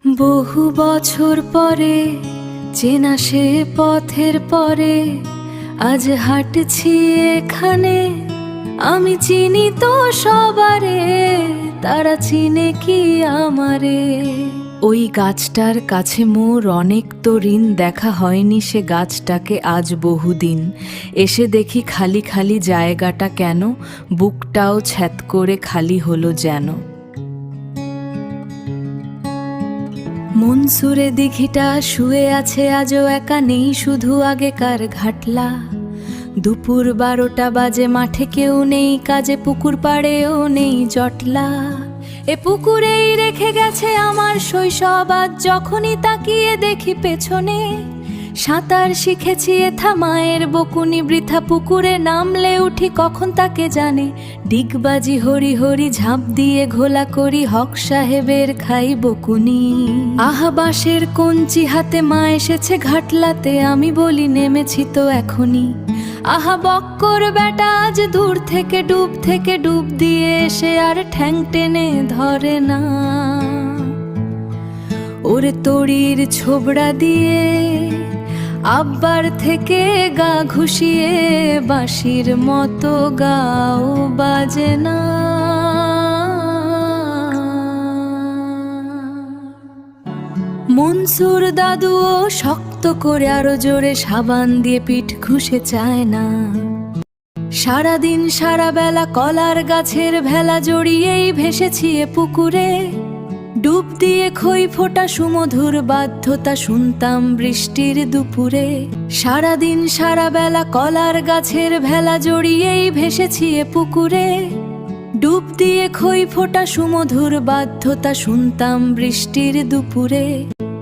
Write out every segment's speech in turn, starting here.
বহু বছর পরে চেনা সে পথের পরে আজ হাঁটছি এখানে। আমি চিনি তো সবারে, তারা চিনে কি আমারে। ওই গাছটার কাছে মোর অনেক তো ঋণ, দেখা হয়নি সে গাছটাকে আজ বহুদিন। এসে দেখি খালি খালি জায়গাটা কেন, বুকটাও ছ্যাদ করে খালি হলো যেন। মনসুরে দিঘিটা শুয়ে আছে আজও একা, নেই শুধু আগেকার ঘাটলা। দুপুর 12টা বাজে, মাঠে কেউ নেই কাজে, পুকুর পাড়েও নেই জটলা। এ পুকুরেই রেখে গেছে আমার শৈশব, আজ যখনই তাকিয়ে দেখি পেছনে। সাঁতার শিখেছি এথা মায়ের বকুনি, বৃথা পুকুরে নামলে উঠি কখন তাকে জানে। ডিগবাজি হরি হরি ঝাঁপ দিয়ে ঘোলা করি, হক সাহেবের খাই বকুনি। আহা বাঁশের কঞ্চি হাতে মা এসেছে ঘাটলাতে, আমি বলি নেমেছি তো এখনই। আহা বক্কর বেটা আজ দূর থেকে ডুব দিয়ে এসে আর ঠ্যাং টেনে ধরে না। ওরে তড়ির ছোবড়া দিয়ে আব্বার থেকে গা ঘুষিয়ে বাঁশির মতো গাও বাজে না। মনসুর দাদুও শক্ত করে আরো জোরে সাবান দিয়ে পিঠ ঘুষে চায় না। সারাদিন সারা বেলা কলার গাছের ভেলা জড়িয়েই ভেসেছি এ পুকুরে। ডুব দিয়ে খই ফোটা সুমধুর বাধ্যতা শুনতাম বৃষ্টির দুপুরে। সারাদিন সারা বেলা কলার গাছের ভেলা জড়িয়েই ভেসেছি এ পুকুরে। ডুব দিয়ে খই ফোটা সুমধুর বাধ্যতা শুনতাম বৃষ্টির দুপুরে।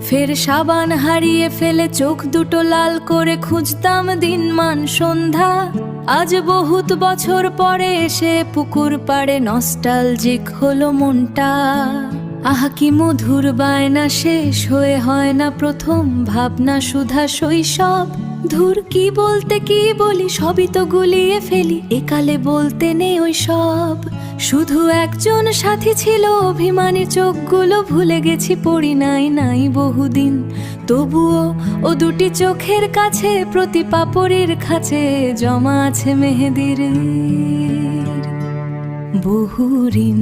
ফের সাবান হারিয়ে ফেলে চোখ দুটো লাল করে খুঁজতাম দিনমান সন্ধ্যা। আজ বহুত বছর পরে এসে পুকুর পাড়ে নস্টালজিক হলো মনটা। আহা কি মধুর বায়না, শেষ হয়ে হয় না প্রথম ভাবনা সুধা শৈশব। ধুর কি বলতে কি বলি, সবই তো গুলিয়ে ফেলি, একালে বলতে নেই ওই সব। শুধু একজন সাথী ছিল অভিমানী, চোখগুলো ভুলে গেছি পড়ি নাই বহুদিন। তবুও ও দুটি চোখের কাছে প্রতি পাপড়ির খাঁচে জমা আছে মেহেদির বহু ঋণ।